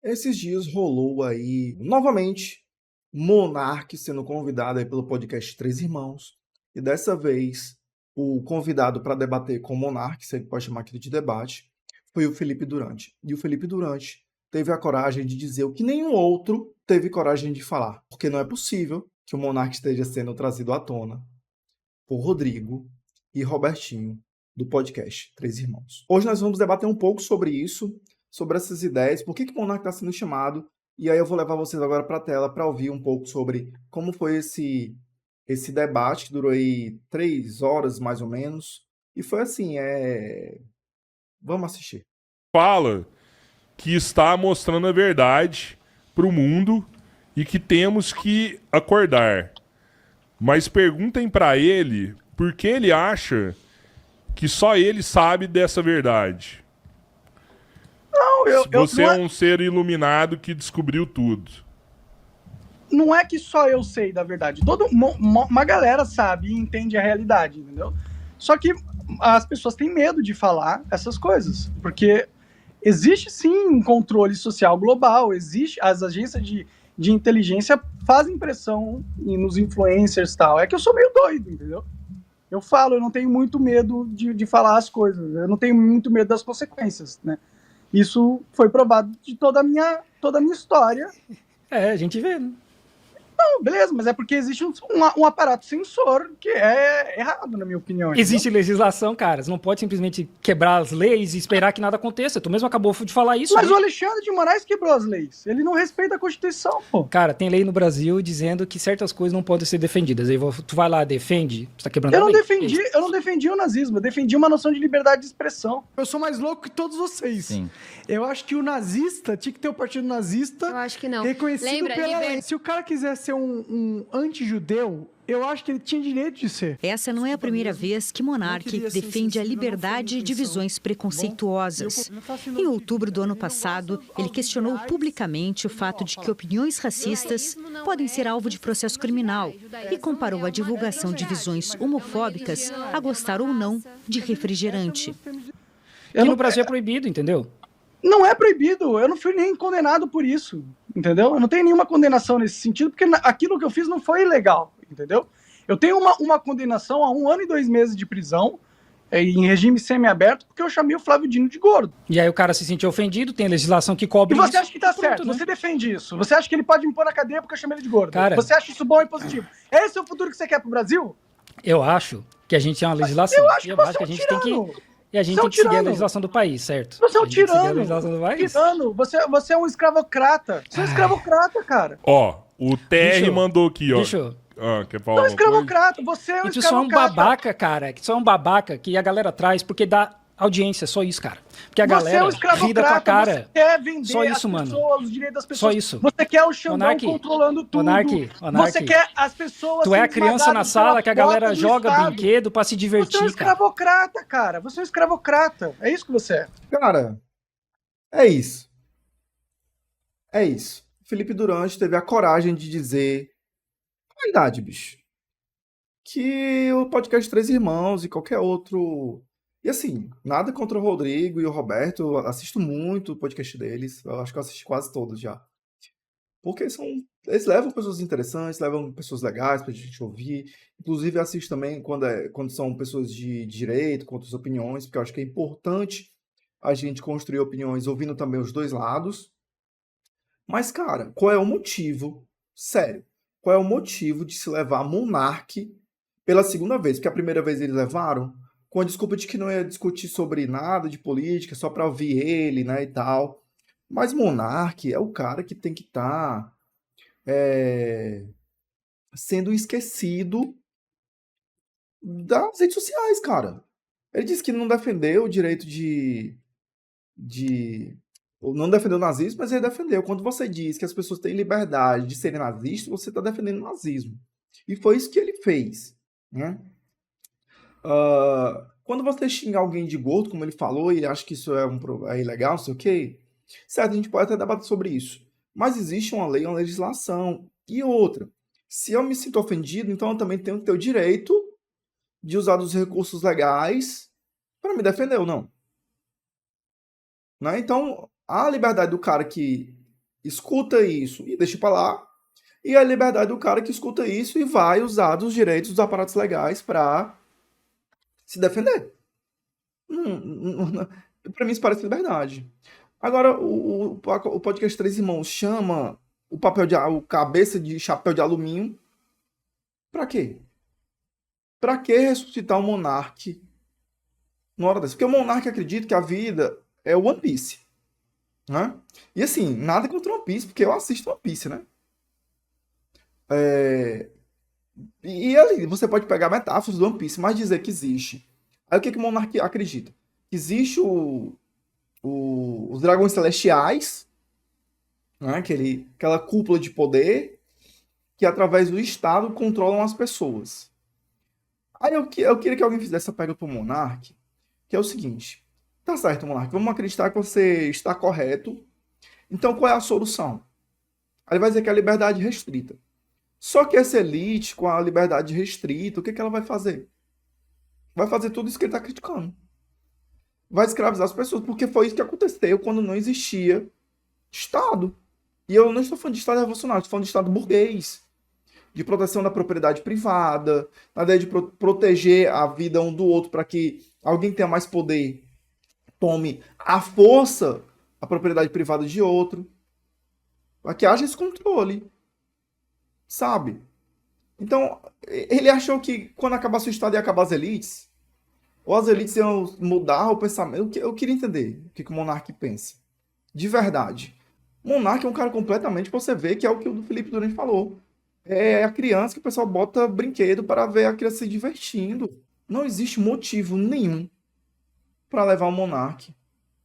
Esses dias rolou aí, novamente, Monark sendo convidado aí pelo podcast Três Irmãos. E dessa vez, o convidado para debater com o Monark, se ele pode chamar aquilo de debate, foi o Felipe Durante. E o Felipe Durante teve a coragem de dizer o que nenhum outro teve coragem de falar. Porque não é possível que o Monark esteja sendo trazido à tona por Rodrigo e Robertinho, do podcast Três Irmãos. Hoje nós vamos debater um pouco sobre isso, sobre essas ideias, por que o Monark está sendo chamado, e aí eu vou levar vocês agora para a tela para ouvir um pouco sobre como foi esse debate, que durou aí 3 horas mais ou menos, e foi assim, vamos assistir. Fala que está mostrando a verdade para o mundo e que temos que acordar. Mas perguntem para ele por que ele acha que só ele sabe dessa verdade. Não, Você é um ser iluminado que descobriu tudo. Não é que só eu sei da verdade. Uma galera sabe e entende a realidade, entendeu? Só que as pessoas têm medo de falar essas coisas, porque existe sim um controle social global, existe as agências de inteligência fazem pressão nos influencers e tal. É que eu sou meio doido, entendeu? Eu falo, eu não tenho muito medo de falar as coisas, eu não tenho muito medo das consequências, né? Isso foi provado de toda a minha história. A gente vê, né? Não, beleza, mas é porque existe um aparato censor que é errado, na minha opinião. Existe legislação, cara. Você não pode simplesmente quebrar as leis e esperar que nada aconteça. Tu mesmo acabou de falar isso. Mas o Alexandre de Moraes quebrou as leis. Ele não respeita a Constituição, pô. Cara, tem lei no Brasil dizendo que certas coisas não podem ser defendidas. Aí tu vai lá, defende, tu tá quebrando Eu a lei. Eu não defendi o nazismo, eu defendi uma noção de liberdade de expressão. Eu sou mais louco que todos vocês. Sim. Eu acho que o nazista tinha que ter o partido nazista. Eu acho que não. Reconhecido pela lei. Se o cara quiser ser um anti-judeu, eu acho que ele tinha direito de ser. Essa não é a primeira vez que Monark defende a liberdade de visões preconceituosas. Em outubro do ano passado, ele questionou publicamente o fato de que opiniões racistas podem ser alvo de processo criminal e comparou a divulgação de visões homofóbicas a gostar ou não de refrigerante. Que no Brasil é proibido, entendeu? Não é proibido, eu não fui nem condenado por isso, entendeu? Eu não tenho nenhuma condenação nesse sentido, porque aquilo que eu fiz não foi ilegal, entendeu? Eu tenho uma condenação a 1 ano e 2 meses de prisão, em regime semiaberto, porque eu chamei o Flávio Dino de gordo. E aí o cara se sentiu ofendido, tem legislação que cobre isso. E isso. você acha que tá certo, Pronto, né? Você defende isso. Você acha que ele pode me pôr na cadeia porque eu chamei ele de gordo. Cara, você acha isso bom e positivo. Esse é o futuro que você quer pro Brasil? Eu acho que a gente tem uma legislação. Eu acho que você a gente tem que... E a gente Você é um tem que seguir a tirano. legislação do país, certo? Você é um A gente tem que seguir a tirano. legislação do país. Tirano. Você é um escravocrata. Você é um escravocrata, cara. Ó, o TR Deixa eu- mandou aqui, ó. Deixa eu... Quer falar Você é um alguma coisa? escravocrata. Você é um E tu só é um escravocrata. babaca, cara. Que só é um babaca que a galera traz porque dá audiência, só isso, cara. Porque a galera é um ri da tua escravocrata, cara. Você quer vender Só isso, as mano. pessoas, os direitos das pessoas. Só isso. Você quer o Xandão Monark, controlando tudo. Monark. Você quer as pessoas Tu é a sendo criança na esmagadas sala pela que a galera bota do joga Estado. brinquedo pra se Você é um divertir, cara. escravocrata, cara. Você é um escravocrata. É isso que você é. Cara, é isso. É isso. Felipe Durante teve a coragem de dizer a verdade, bicho. Que o podcast Três Irmãos e qualquer outro. E assim, nada contra o Rodrigo e o Roberto, eu assisto muito o podcast deles. Eu acho que eu assisti quase todos já. Porque eles levam pessoas interessantes, levam pessoas legais pra gente ouvir. Inclusive, eu assisto também quando são pessoas de direito, com outras opiniões, porque eu acho que é importante a gente construir opiniões ouvindo também os dois lados. Mas, cara, qual é o motivo? Sério, qual é o motivo de se levar Monark pela segunda vez? Porque a primeira vez eles levaram com a desculpa de que não ia discutir sobre nada de política, só pra ouvir ele, né, e tal. Mas Monark é o cara que tem que estar sendo esquecido das redes sociais, cara. Ele disse que não defendeu o direito não defendeu o nazismo, mas ele defendeu. Quando você diz que as pessoas têm liberdade de serem nazistas, você está defendendo o nazismo. E foi isso que ele fez, né? Quando você xinga alguém de gordo, como ele falou, e ele acha que isso é ilegal, não sei o quê, certo, a gente pode até debater sobre isso. Mas existe uma lei, uma legislação. E outra, se eu me sinto ofendido, então eu também tenho que ter o direito de usar dos recursos legais para me defender ou não. Né? Então, a liberdade do cara que escuta isso e deixa pra lá, e a liberdade do cara que escuta isso e vai usar dos direitos dos aparatos legais pra se defender. Pra mim isso parece liberdade. Agora, o podcast Três Irmãos chama o cabeça de chapéu de alumínio pra quê? Pra que ressuscitar o monarca numa hora dessa? Porque o monarca acredita que a vida é o One Piece, né? E assim, nada contra o One Piece, porque eu assisto One Piece, né? É, e ali, você pode pegar metáforas do One Piece, mas dizer que existe. Aí o que, que o monarca acredita? Que existe os dragões celestiais, né? Aquela cúpula de poder, que através do Estado controlam as pessoas. Aí eu queria que alguém fizesse essa pergunta pro monarca, que é o seguinte: tá certo, monarca, vamos acreditar que você está correto. Então qual é a solução? Aí ele vai dizer que é a liberdade restrita. Só que essa elite, com a liberdade restrita, o que, que ela vai fazer? Vai fazer tudo isso que ele está criticando. Vai escravizar as pessoas, porque foi isso que aconteceu quando não existia Estado. E eu não estou falando de Estado revolucionário, estou falando de Estado burguês, de proteção da propriedade privada, na ideia de proteger a vida um do outro para que alguém tenha mais poder, tome à força a propriedade privada de outro, para que haja esse controle, sabe? Então, ele achou que quando acabasse o Estado ia acabar as elites, ou as elites iam mudar o pensamento. Eu queria entender o que o monarca pensa. De verdade. O monarca é um cara completamente, você vê que é o que o Felipe Durante falou. É a criança que o pessoal bota brinquedo para ver a criança se divertindo. Não existe motivo nenhum para levar o monarca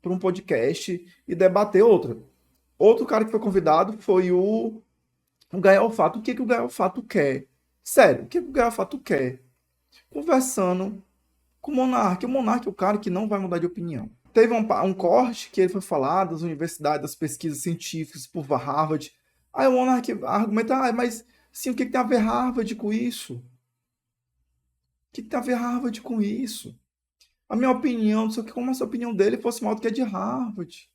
para um podcast e debater outra. Outro cara que foi convidado foi o Gael Fato. O que, que o Gael Fato quer? Sério, o que, que o Gael Fato quer? Conversando com o monarca. O monarca é o cara que não vai mudar de opinião. Teve um corte que ele foi falar das universidades, das pesquisas científicas por Harvard. Aí o monarca argumenta, mas sim, o que, que tem a ver Harvard com isso? O que, que tem a ver Harvard com isso? A minha opinião, não sei o que, como se a opinião dele fosse maior do que a de Harvard.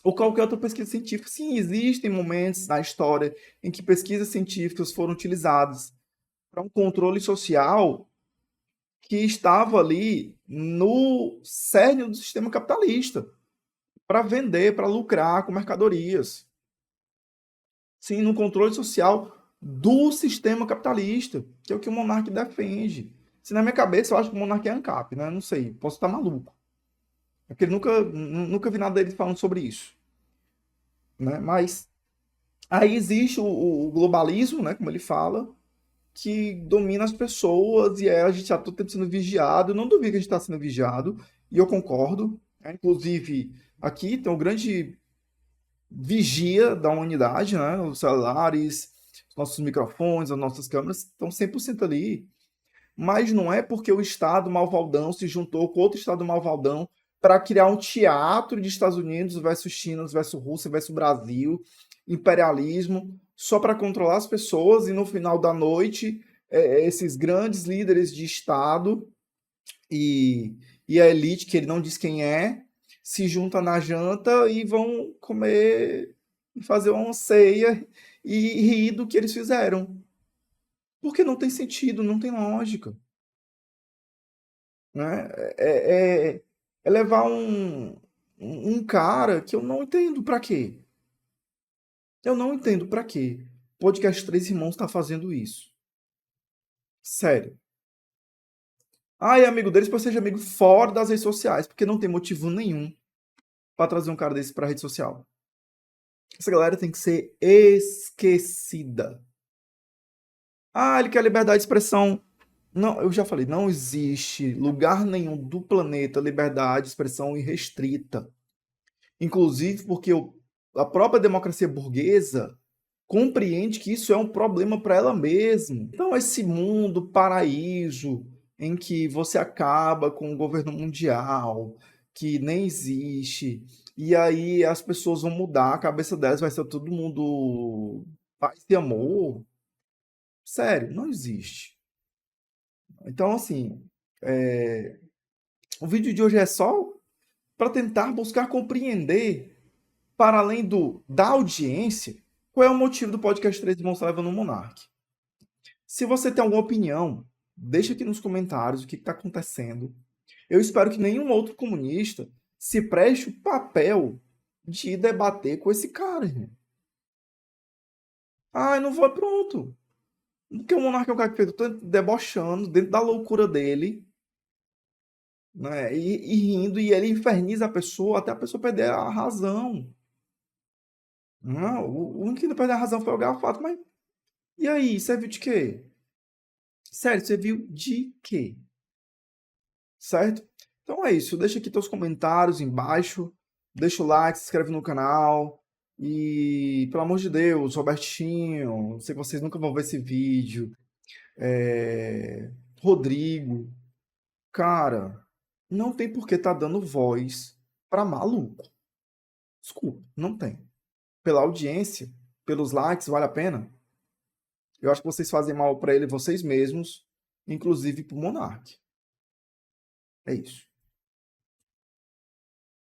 Ou qualquer outra pesquisa científica. Sim, existem momentos na história em que pesquisas científicas foram utilizadas para um controle social que estava ali no cerne do sistema capitalista, para vender, para lucrar com mercadorias. Sim, no controle social do sistema capitalista, que é o que o monarca defende. Se na minha cabeça eu acho que o monarca é ANCAP, né? Não sei, posso estar maluco. É porque nunca vi nada dele falando sobre isso. Né? Mas aí existe o globalismo, né? Como ele fala, que domina as pessoas e a gente está todo tempo sendo vigiado. Eu não duvido que a gente está sendo vigiado, e eu concordo. Né? Inclusive, aqui tem um grande vigia da humanidade, né? Os celulares, os nossos microfones, as nossas câmeras estão 100% ali. Mas não é porque o Estado malvaldão se juntou com outro Estado malvaldão para criar um teatro de Estados Unidos versus China versus Rússia versus Brasil, imperialismo, só para controlar as pessoas e no final da noite esses grandes líderes de Estado e a elite, que ele não diz quem é, se juntam na janta e vão comer, fazer uma ceia e rir do que eles fizeram. Porque não tem sentido, não tem lógica. Né? É levar um cara que eu não entendo pra quê. Eu não entendo pra quê. O podcast Três Irmãos tá fazendo isso. Sério. Ah, é amigo deles, pode ser amigo fora das redes sociais, porque não tem motivo nenhum pra trazer um cara desse pra rede social. Essa galera tem que ser esquecida. Ah, ele quer liberdade de expressão. Não, eu já falei, não existe lugar nenhum do planeta liberdade de expressão irrestrita. Inclusive porque a própria democracia burguesa compreende que isso é um problema para ela mesma. Então, esse mundo paraíso em que você acaba com o governo mundial, que nem existe, e aí as pessoas vão mudar, a cabeça delas vai ser todo mundo paz e amor. Sério, não existe. Então, assim, o vídeo de hoje é só para tentar buscar compreender para além da audiência, qual é o motivo do podcast 3 Irmãos Levando no Monark? Se você tem alguma opinião, deixa aqui nos comentários o que está acontecendo. Eu espero que nenhum outro comunista se preste o papel de debater com esse cara, irmão. Eu não vou, pronto. Porque o Monark é um cara que fica debochando dentro da loucura dele, né? E rindo, e ele inferniza a pessoa até a pessoa perder a razão. Não, o único que não perdeu a razão foi o Garfato, mas e aí, serviu de quê? Sério, serviu de quê? Certo? Então é isso, deixa aqui teus comentários embaixo, deixa o like, se inscreve no canal e, pelo amor de Deus, Robertinho, sei que vocês nunca vão ver esse vídeo, Rodrigo, cara, não tem por que tá dando voz pra maluco. Desculpa, não tem. Pela audiência, pelos likes, vale a pena? Eu acho que vocês fazem mal pra ele vocês mesmos, inclusive pro Monark. É isso.